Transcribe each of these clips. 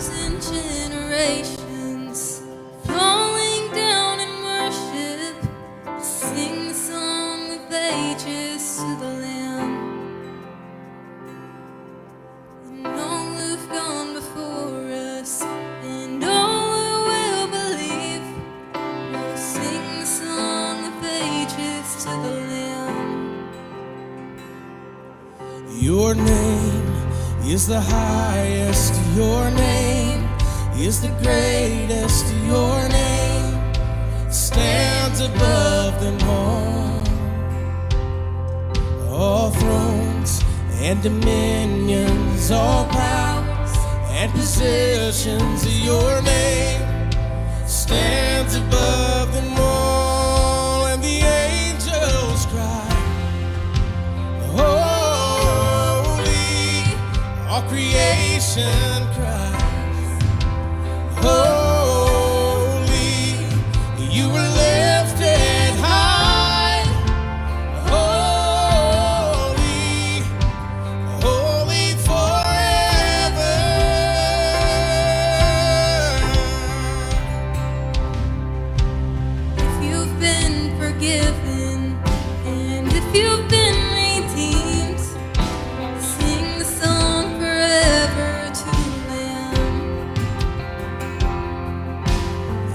thousand generations falling down in worship, sing the song of ages to the Lamb. And all who've gone before us, and all who will believe, will sing the song of ages to the Lamb. Your name is the highest, your name is the greatest, your name stands above them all thrones and dominions, all powers and positions, your name stands above them all, and the angels cry, all creation cries, holy, you were lifted high, holy, holy forever. If you've been forgiven, and if you've been redeemed, sing the song forever to the Lamb.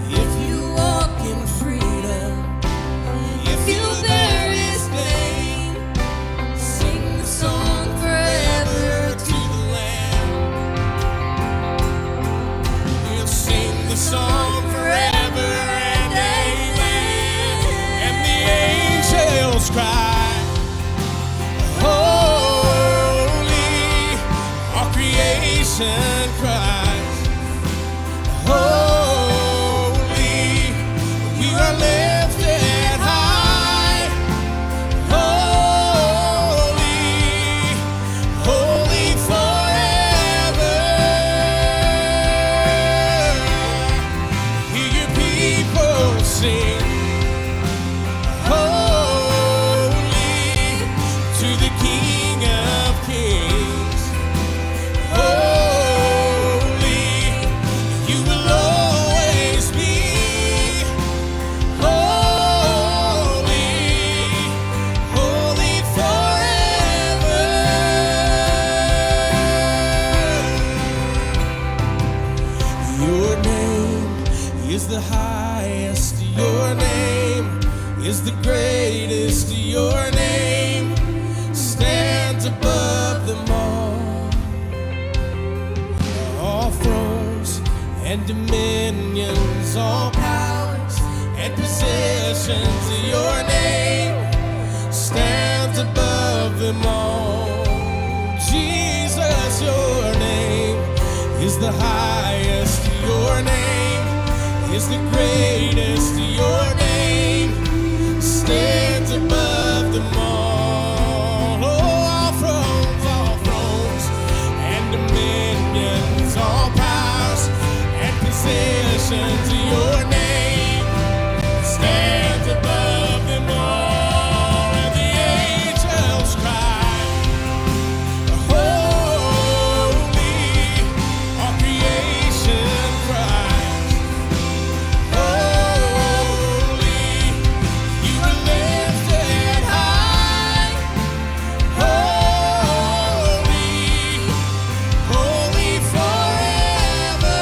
If you walk in freedom, if you bear his name, Sing the song forever to the Lamb. We'll sing the song forever and amen. And the angels cry, holy, all creation cries, holy, we are lifted high, holy, holy forever. Hear your people sing, holy, to the King of Kings, holy, you will always be, holy, holy forever. Your name is the highest, your name is the greatest, your name stands above them all thrones and dominions, all powers and positions, your name stands above them all. Jesus, your name is the highest, your name is the greatest, your name stands above them all. Oh, all thrones and dominions, all powers and positions, your name stands above them all, and the angels cry, holy, all creation cries, holy, you are lifted high, holy, holy forever.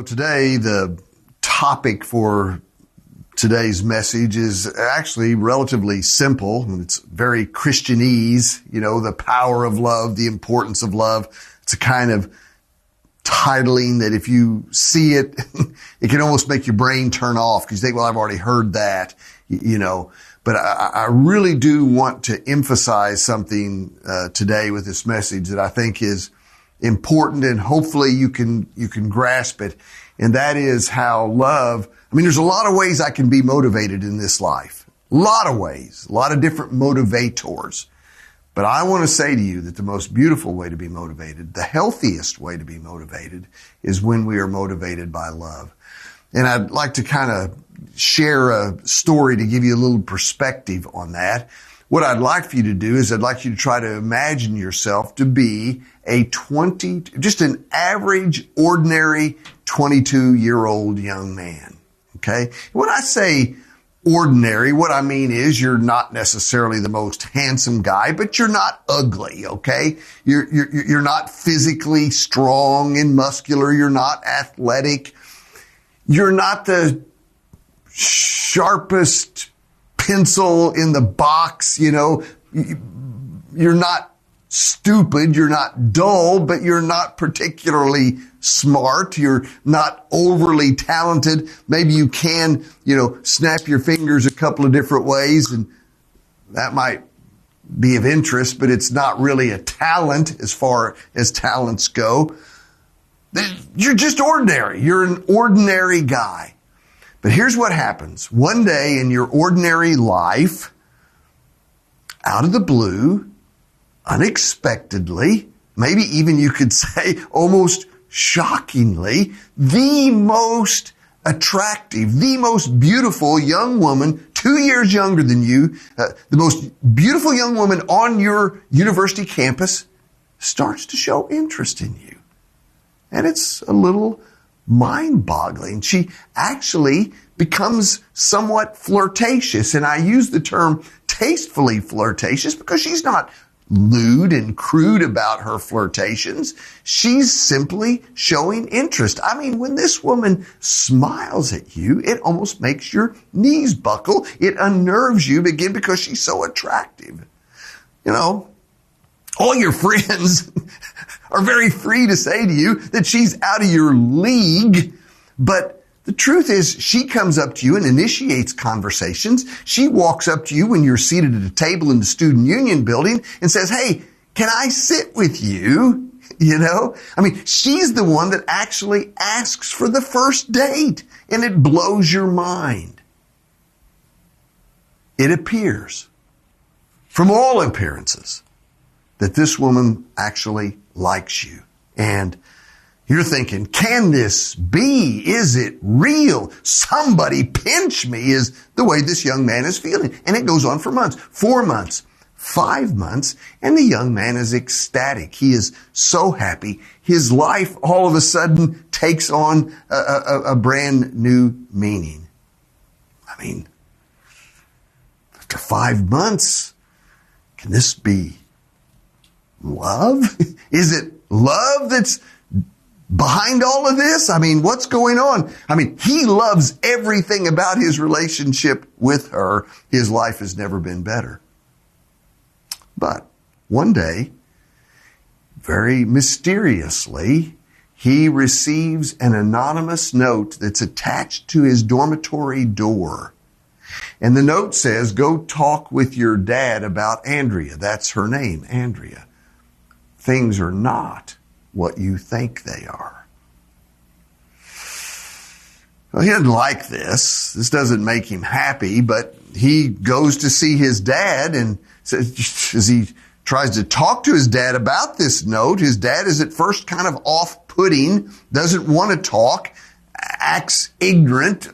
So today, the topic for today's message is actually relatively simple. It's very Christianese, the power of love, the importance of love. It's a kind of titling that if you see it, it can almost make your brain turn off because you think, well, I've already heard that, But I really do want to emphasize something today with this message that I think is important, and hopefully you can grasp it. And that is how love, there's a lot of ways I can be motivated in this life. A lot of ways, a lot of different motivators. But I want to say to you that the most beautiful way to be motivated, the healthiest way to be motivated, is when we are motivated by love. And I'd like to kind of share a story to give you a little perspective on that. What I'd like for you to do is I'd like you to try to imagine yourself to be just an average, ordinary 22-year-old young man. Okay? When I say ordinary, what I mean is you're not necessarily the most handsome guy, but you're not ugly, okay? You're not physically strong and muscular. You're not athletic. You're not the sharpest pencil in the box, You're not stupid. You're not dull, but you're not particularly smart. You're not overly talented. Maybe you can, snap your fingers a couple of different ways, and that might be of interest, but it's not really a talent as far as talents go. You're just ordinary. You're an ordinary guy. But here's what happens. One day in your ordinary life, out of the blue, unexpectedly, maybe even you could say almost shockingly, the most attractive, the most beautiful young woman, 2 years younger than you, the most beautiful young woman on your university campus starts to show interest in you. And it's a little mind-boggling. She actually becomes somewhat flirtatious. And I use the term tastefully flirtatious because she's not lewd and crude about her flirtations. She's simply showing interest. When this woman smiles at you, it almost makes your knees buckle. It unnerves you, again, because she's so attractive. All your friends are very free to say to you that she's out of your league. But the truth is, she comes up to you and initiates conversations. She walks up to you when you're seated at a table in the student union building and says, hey, can I sit with you? She's the one that actually asks for the first date, and it blows your mind. It appears, from all appearances, that this woman actually likes you. And you're thinking, can this be? Is it real? Somebody pinch me, is the way this young man is feeling. And it goes on for months, 4 months, 5 months, and the young man is ecstatic. He is so happy. His life all of a sudden takes on a brand new meaning. After 5 months, can this be love? Is it love that's behind all of this? What's going on? He loves everything about his relationship with her. His life has never been better. But one day, very mysteriously, he receives an anonymous note that's attached to his dormitory door. And the note says, go talk with your dad about Andrea. That's her name, Andrea. Things are not what you think they are. Well, he doesn't like this. This doesn't make him happy, but he goes to see his dad, and as he tries to talk to his dad about this note, his dad is at first kind of off-putting, doesn't want to talk, acts ignorant,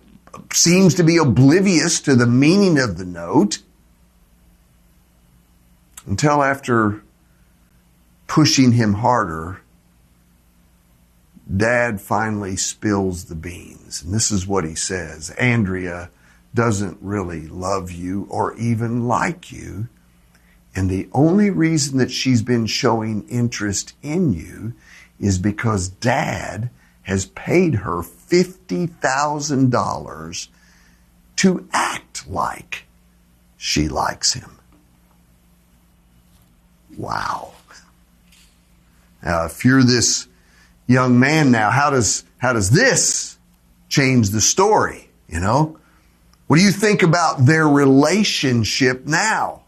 seems to be oblivious to the meaning of the note, until after pushing him harder, Dad finally spills the beans. And this is what he says. Andrea doesn't really love you or even like you. And the only reason that she's been showing interest in you is because Dad has paid her $50,000 to act like she likes him. Wow. Now, if you're this young man now, how does this change the story? You know? What do you think about their relationship now?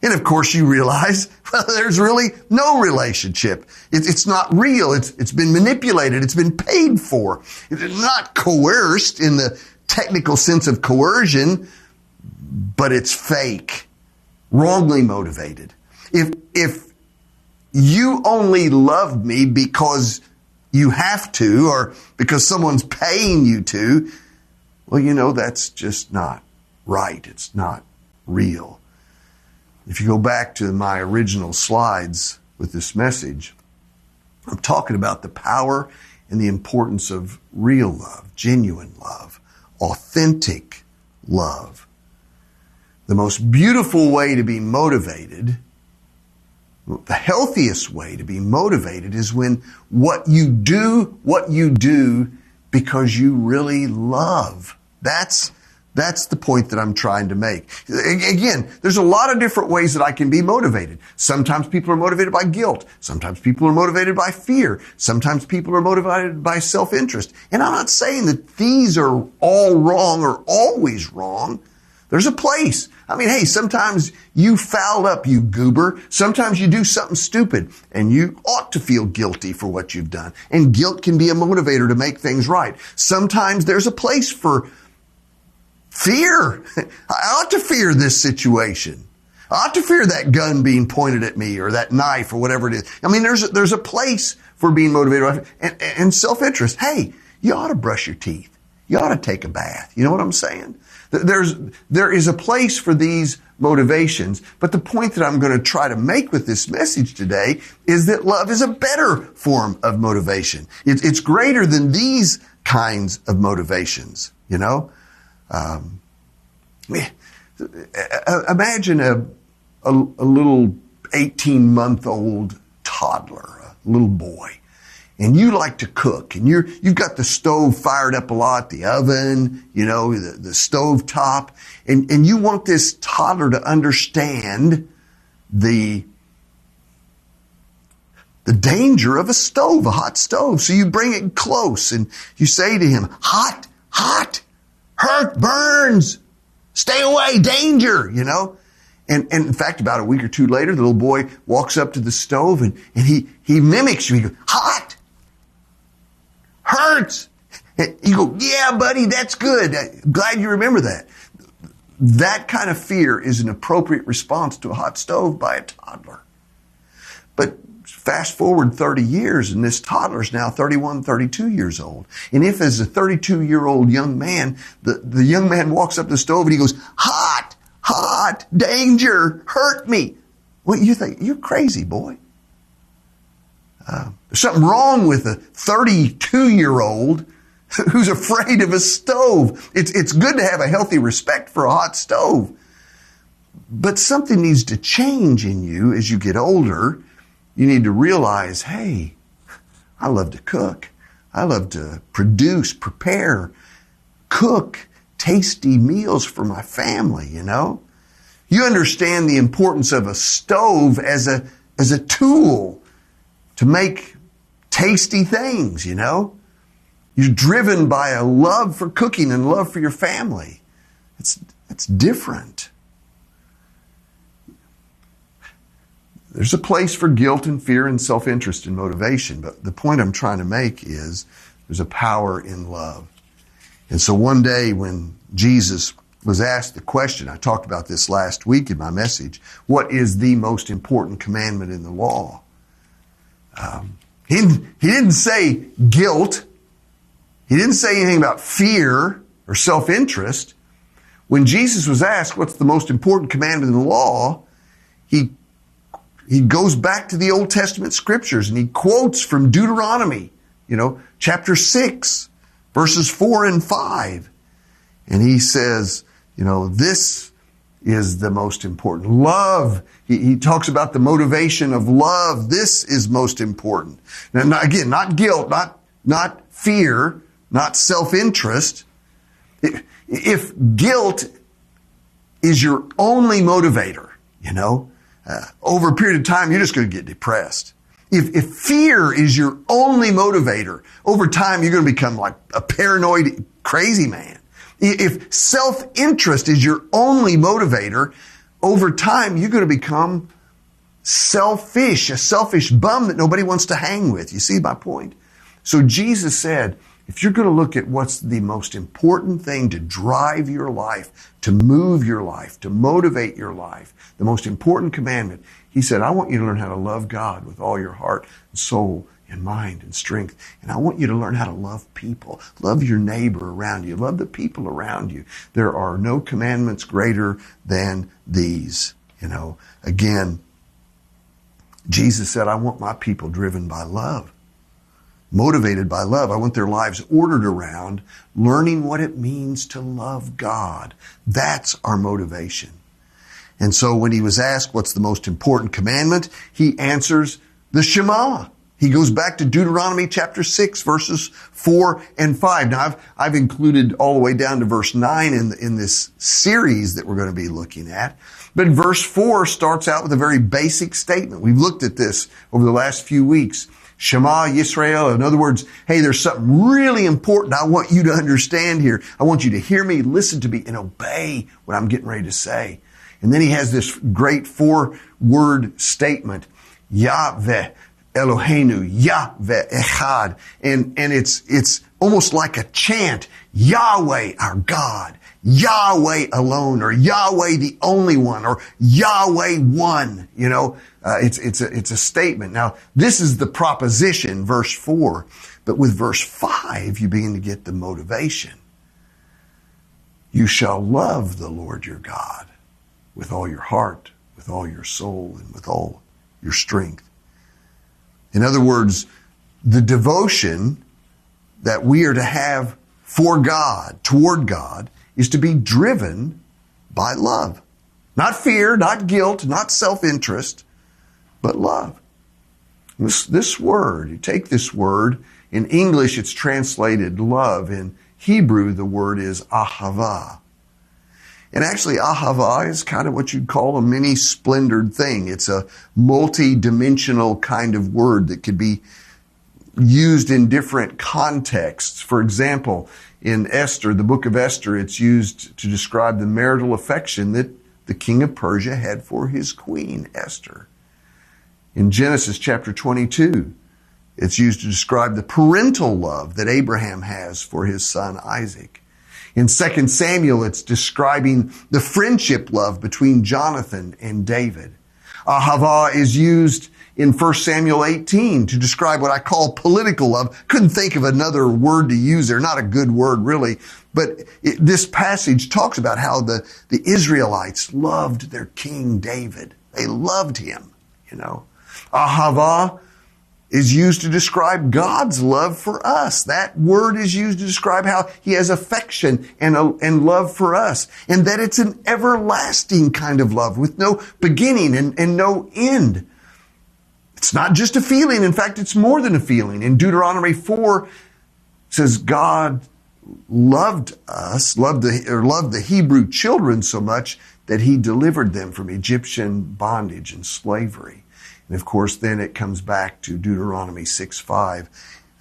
And of course you realize, well, there's really no relationship. It's not real. It's been manipulated. It's been paid for. It's not coerced in the technical sense of coercion, but it's fake, wrongly motivated. If you only love me because you have to, or because someone's paying you to, well, you know, that's just not right. It's not real. If you go back to my original slides with this message, I'm talking about the power and the importance of real love, genuine love, authentic love. The most beautiful way to be motivated, the healthiest way to be motivated is when what you do because you really love. That's the point that I'm trying to make. Again, there's a lot of different ways that I can be motivated. Sometimes people are motivated by guilt. Sometimes people are motivated by fear. Sometimes people are motivated by self-interest. And I'm not saying that these are all wrong or always wrong. There's a place. I mean, hey, sometimes you foul up, you goober. Sometimes you do something stupid and you ought to feel guilty for what you've done. And guilt can be a motivator to make things right. Sometimes there's a place for fear. I ought to fear this situation. I ought to fear that gun being pointed at me or that knife or whatever it is. I mean, there's a place for being motivated and self-interest. Hey, you ought to brush your teeth. You ought to take a bath. You know what I'm saying? There is a place for these motivations, but the point that I'm going to try to make with this message today is that love is a better form of motivation. It's greater than these kinds of motivations, you know? Imagine a little 18-month-old toddler, a little boy, and you like to cook, and you've got the stove fired up a lot, the oven, you know, the stove top, and you want this toddler to understand the danger of a stove, a hot stove. So you bring it close and you say to him, hot, hurt, burns, stay away, danger, you know. And in fact, about a week or two later, the little boy walks up to the stove and he mimics you. He goes, hot, hurts. And you go, yeah, buddy, that's good. Glad you remember that. That kind of fear is an appropriate response to a hot stove by a toddler. But fast forward 30 years and this toddler is now 31, 32 years old. And if as a 32-year-old young man, the young man walks up to the stove and he goes, hot, danger, hurt me. Well, you think, you're crazy, boy. There's something wrong with a 32-year-old who's afraid of a stove. It's good to have a healthy respect for a hot stove. But something needs to change in you as you get older. You need to realize, hey, I love to cook. I love to produce, prepare, cook tasty meals for my family, you know. You understand the importance of a stove as a tool to make tasty things, you know. You're driven by a love for cooking and love for your family. It's different. There's a place for guilt and fear and self-interest and motivation, but the point I'm trying to make is there's a power in love. And so one day when Jesus was asked the question, I talked about this last week in my message, what is the most important commandment in the law? He didn't say guilt. He didn't say anything about fear or self-interest. When Jesus was asked what's the most important commandment in the law, he goes back to the Old Testament scriptures and he quotes from Deuteronomy, chapter 6, verses 4 and 5. And he says, this is the most important. Love. He talks about the motivation of love. This is most important. Now, again, not guilt, not fear, not self-interest, if guilt is your only motivator, over a period of time, you're just going to get depressed. If fear is your only motivator, over time, you're going to become like a paranoid, crazy man. If self-interest is your only motivator, over time, you're going to become selfish, a selfish bum that nobody wants to hang with. You see my point? So Jesus said, if you're going to look at what's the most important thing to drive your life, to move your life, to motivate your life, the most important commandment, he said, I want you to learn how to love God with all your heart and soul and mind and strength. And I want you to learn how to love people. Love your neighbor around you. Love the people around you. There are no commandments greater than these. Again, Jesus said, I want my people driven by love, motivated by love. I want their lives ordered around learning what it means to love God. That's our motivation. And so when he was asked what's the most important commandment, he answers the Shema. He goes back to Deuteronomy chapter 6, verses 4 and 5. Now, I've included all the way down to verse 9 in this series that we're going to be looking at. But verse 4 starts out with a very basic statement. We've looked at this over the last few weeks. Shema Yisrael. In other words, hey, there's something really important I want you to understand here. I want you to hear me, listen to me, and obey what I'm getting ready to say. And then he has this great 4-word statement, Yahweh Eloheinu, Yahweh Echad. And it's almost like a chant, Yahweh our God, Yahweh alone, or Yahweh the only one, or Yahweh one. It's a statement. Now, this is the proposition, verse 4. But with verse 5, you begin to get the motivation. You shall love the Lord your God with all your heart, with all your soul, and with all your strength. In other words, the devotion that we are to have for God, toward God, is to be driven by love. Not fear, not guilt, not self-interest, but love. This word, you take this word, in English it's translated love. In Hebrew, the word is ahava. And actually, ahava is kind of what you'd call a mini splendored thing. It's a multi-dimensional kind of word that could be used in different contexts. For example, in Esther, the book of Esther, it's used to describe the marital affection that the king of Persia had for his queen, Esther. In Genesis chapter 22, it's used to describe the parental love that Abraham has for his son Isaac. In 2 Samuel, it's describing the friendship love between Jonathan and David. Ahava is used in 1 Samuel 18 to describe what I call political love. Couldn't think of another word to use there. Not a good word, really. But this passage talks about how the Israelites loved their king David. They loved him, Ahava is used to describe God's love for us. That word is used to describe how he has affection and love for us. And that it's an everlasting kind of love with no beginning and no end. It's not just a feeling. In fact, it's more than a feeling. In Deuteronomy 4, it says God loved us, loved the Hebrew children so much that he delivered them from Egyptian bondage and slavery. And of course, then it comes back to Deuteronomy 6:5.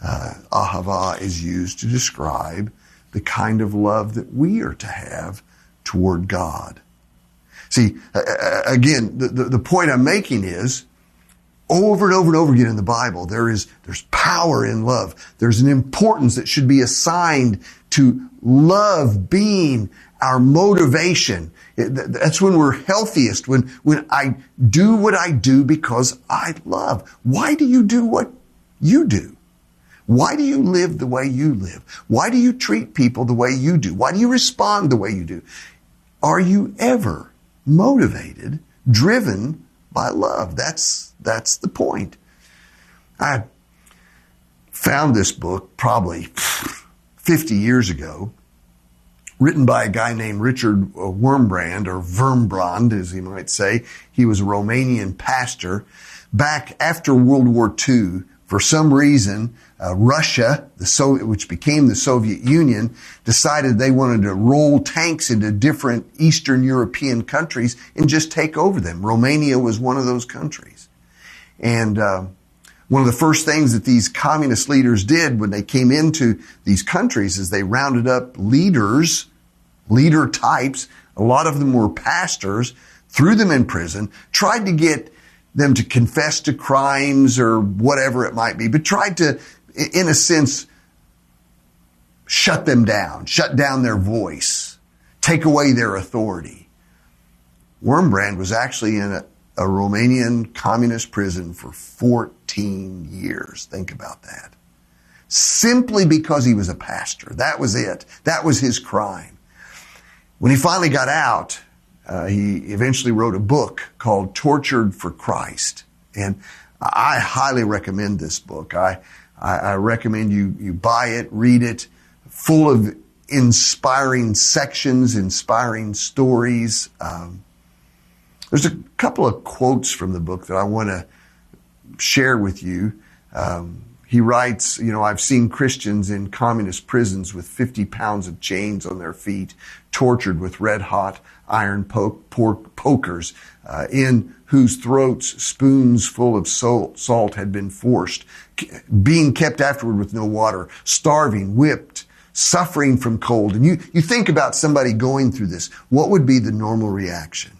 Ahava is used to describe the kind of love that we are to have toward God. See, again, the point I'm making is, over and over and over again in the Bible, there's power in love. There's an importance that should be assigned to love being our motivation. That's when we're healthiest, when I do what I do because I love. Why do you do what you do? Why do you live the way you live? Why do you treat people the way you do? Why do you respond the way you do? Are you ever motivated, driven by love? That's the point. I found this book probably 50 years ago, written by a guy named Richard Wurmbrand, or Wurmbrand, as he might say. He was a Romanian pastor back after World War II for some reason, Russia, which became the Soviet Union, decided they wanted to roll tanks into different Eastern European countries and just take over them. Romania was one of those countries. And one of the first things that these communist leaders did when they came into these countries is they rounded up leader types. A lot of them were pastors, threw them in prison, tried to get them to confess to crimes or whatever it might be, but tried to, in a sense, shut them down, shut down their voice, take away their authority. Wurmbrand was actually in a Romanian communist prison for 14 years. Think about that. Simply because he was a pastor. That was it. That was his crime. When he finally got out, he eventually wrote a book called Tortured for Christ. And I highly recommend this book. I recommend you buy it, read it, full of inspiring sections, inspiring stories. There's a couple of quotes from the book that I want to share with you. He writes, I've seen Christians in communist prisons with 50 pounds of chains on their feet, tortured with red-hot iron pokers, in whose throats spoons full of salt had been forced, being kept afterward with no water, starving, whipped, suffering from cold. And you think about somebody going through this, what would be the normal reaction?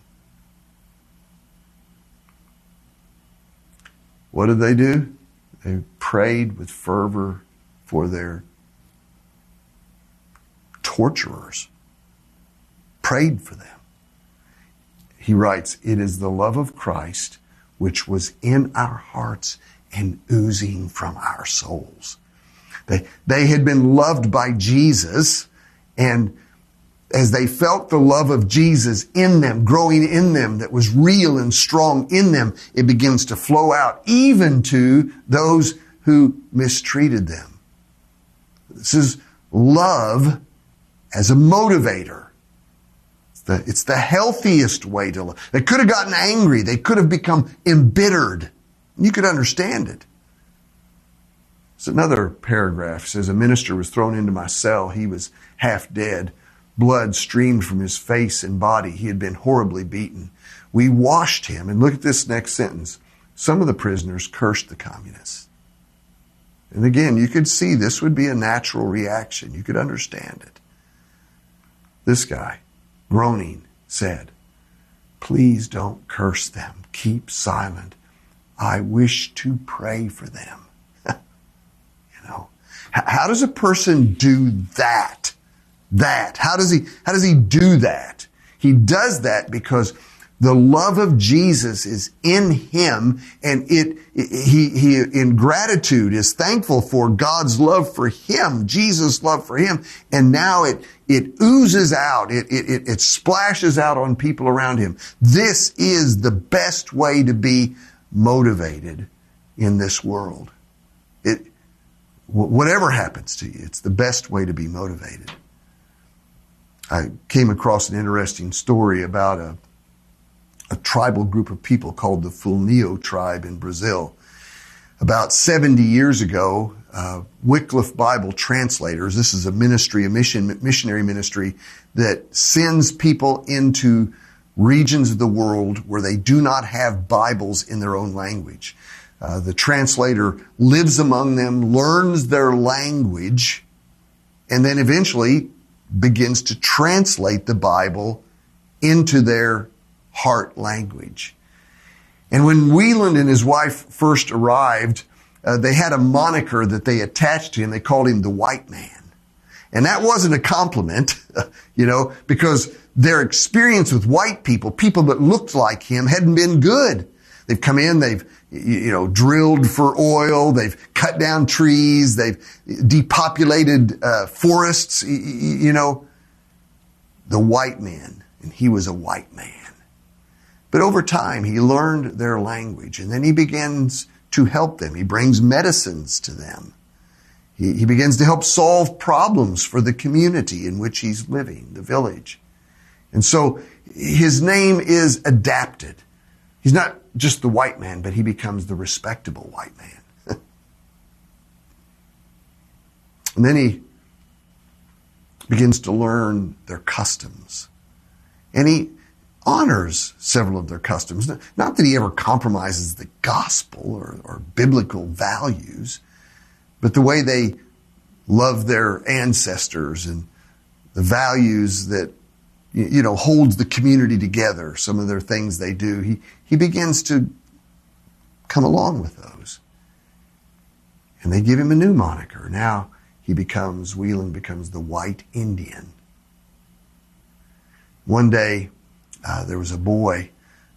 What did they do? They prayed with fervor for their torturers. Prayed for them. He writes, "It is the love of Christ which was in our hearts and oozing from our souls." They had been loved by Jesus, and as they felt the love of Jesus in them, growing in them, that was real and strong in them, it begins to flow out even to those who mistreated them. This is love as a motivator. It's the healthiest way to love. They could have gotten angry. They could have become embittered. You could understand it. It's another paragraph. It says, "A minister was thrown into my cell. He was half dead. Blood streamed from his face and body. He had been horribly beaten. We washed him." And look at this next sentence. "Some of the prisoners cursed the communists." And again, you could see this would be a natural reaction. You could understand it. This guy, groaning, said, "Please don't curse them. Keep silent. I wish to pray for them." How does a person do that? How does he do that? He does that because the love of Jesus is in him, and he in gratitude is thankful for God's love for him, Jesus' love for him, and now it oozes out, it splashes out on people around him. This is the best way to be motivated in this world. Whatever happens to you, it's the best way to be motivated. I came across an interesting story about a tribal group of people called the Fulneo tribe in Brazil. About 70 years ago, Wycliffe Bible translators, this is a ministry, a missionary ministry that sends people into regions of the world where they do not have Bibles in their own language. The translator lives among them, learns their language, and then eventually begins to translate the Bible into their heart language. And when Wieland and his wife first arrived, they had a moniker that they attached to him. They called him the white man. And that wasn't a compliment, because their experience with white people that looked like him, hadn't been good. They've come in, they've drilled for oil, they've cut down trees, they've depopulated forests, the white man, and he was a white man. But over time, he learned their language, and then he begins to help them. He brings medicines to them. He begins to help solve problems for the community in which he's living, the village. And so his name is adapted. He's not just the white man, but he becomes the respectable white man. And then he begins to learn their customs. And he honors several of their customs. Not that he ever compromises the gospel or biblical values, but the way they love their ancestors and the values that, holds the community together, some of their things they do. He begins to come along with those. And they give him a new moniker. Now Whelan becomes the White Indian. One day, there was a boy,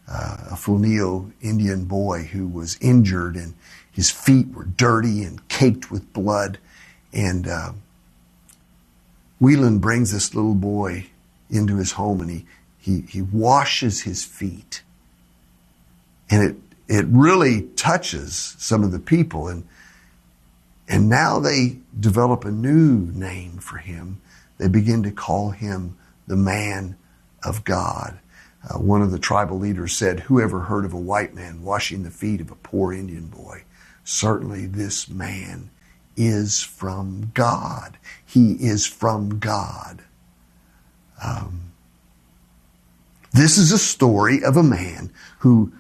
a Fulneo Indian boy, who was injured, and his feet were dirty and caked with blood. And Whelan brings this little boy into his home, and he washes his feet. And it really touches some of the people. And now they develop a new name for him. They begin to call him the Man of God. One of the tribal leaders said, "Whoever heard of a white man washing the feet of a poor Indian boy? Certainly this man is from God." He is from God. This is a story of a man who,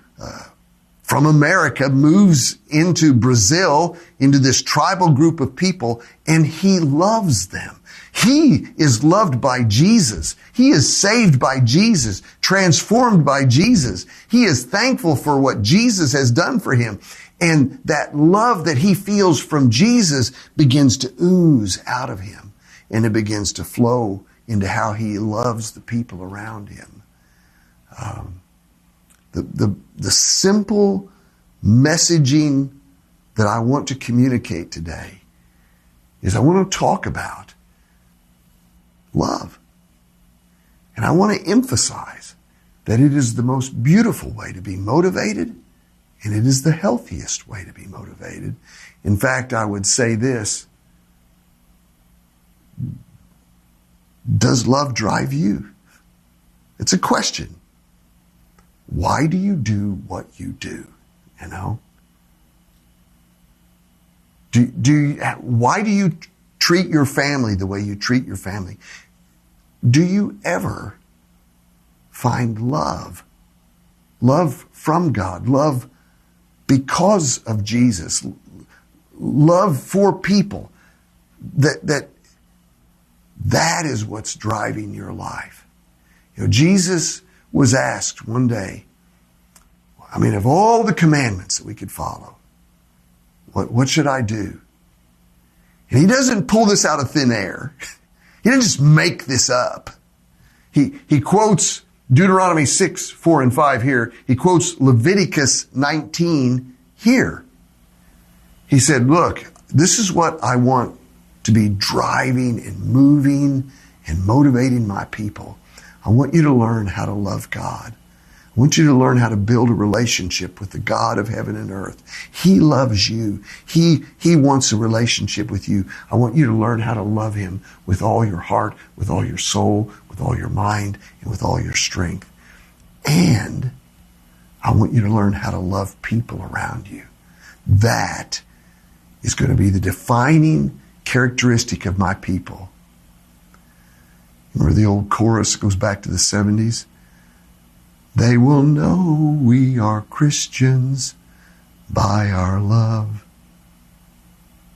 from America, moves into Brazil, into this tribal group of people, and he loves them. He is loved by Jesus. He is saved by Jesus, transformed by Jesus. He is thankful for what Jesus has done for him. And that love that he feels from Jesus begins to ooze out of him, and it begins to flow into how he loves the people around him. The simple messaging that I want to communicate today is I want to talk about love. And I want to emphasize that it is the most beautiful way to be motivated, and it is the healthiest way to be motivated. In fact, I would say this: does love drive you? It's a question. Why do you do what you do? Why do you treat your family the way you treat your family? Do you ever find love? Love from God, love because of Jesus, love for people. That is what's driving your life. Jesus was asked one day, of all the commandments that we could follow, what should I do? And he doesn't pull this out of thin air. He didn't just make this up. He quotes Deuteronomy 6, 4, and 5 here. He quotes Leviticus 19 here. He said, look, this is what I want to be driving and moving and motivating my people. I want you to learn how to love God. I want you to learn how to build a relationship with the God of heaven and earth. He loves you. He wants a relationship with you. I want you to learn how to love him with all your heart, with all your soul, with all your mind, and with all your strength. And I want you to learn how to love people around you. That is going to be the defining characteristic of my people. Remember the old chorus goes back to the 70s? They will know we are Christians by our love.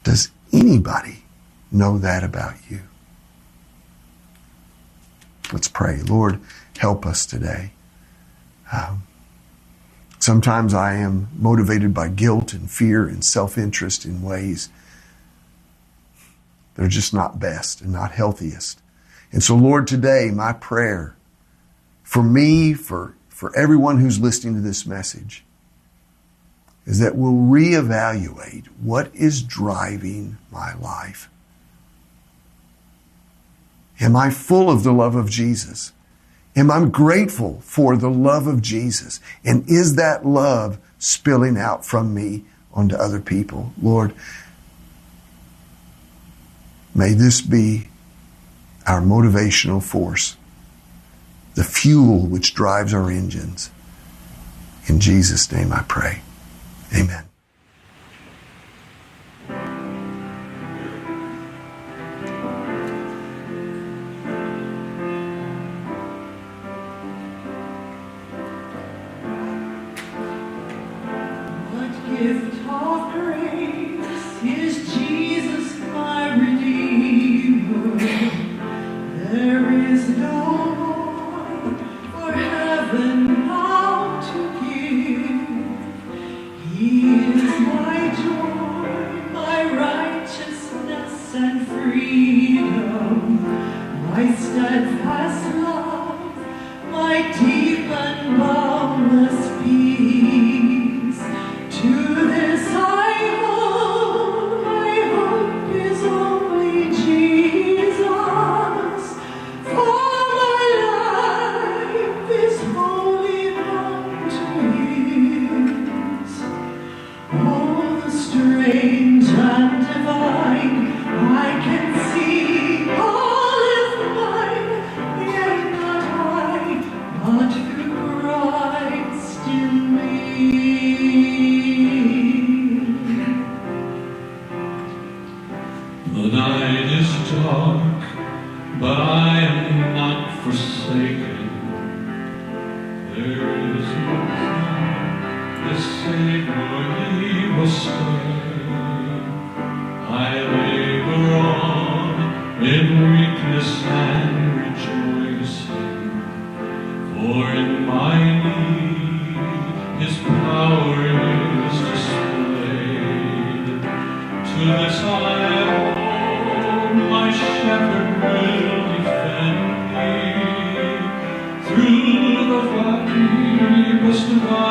Does anybody know that about you? Let's pray. Lord, help us today. Sometimes I am motivated by guilt and fear and self-interest in ways that are just not best and not healthiest. And so, Lord, today, my prayer for me, for everyone who's listening to this message, is that we'll reevaluate what is driving my life. Am I full of the love of Jesus? Am I grateful for the love of Jesus? And is that love spilling out from me onto other people? Lord, may this be our motivational force, the fuel which drives our engines. In Jesus' name I pray. Amen. gift of grace is Jesus my Redeemer. There is no more for heaven now to give. He is my joy, my righteousness and freedom, my steadfast love, my deep and boundless peace. To this I hold, my hope is only Jesus. For my life is wholly unto His. Oh, the strange and divine, I can see all is mine, yet not I, but through Christ in me. The night is dark, but I am not forsaken. There is no cloud, the Savior, He will stay. I labor on in weakness and rejoicing, for in my need His power is displayed. To this I hold, my shepherd will defend me through the deepest valley.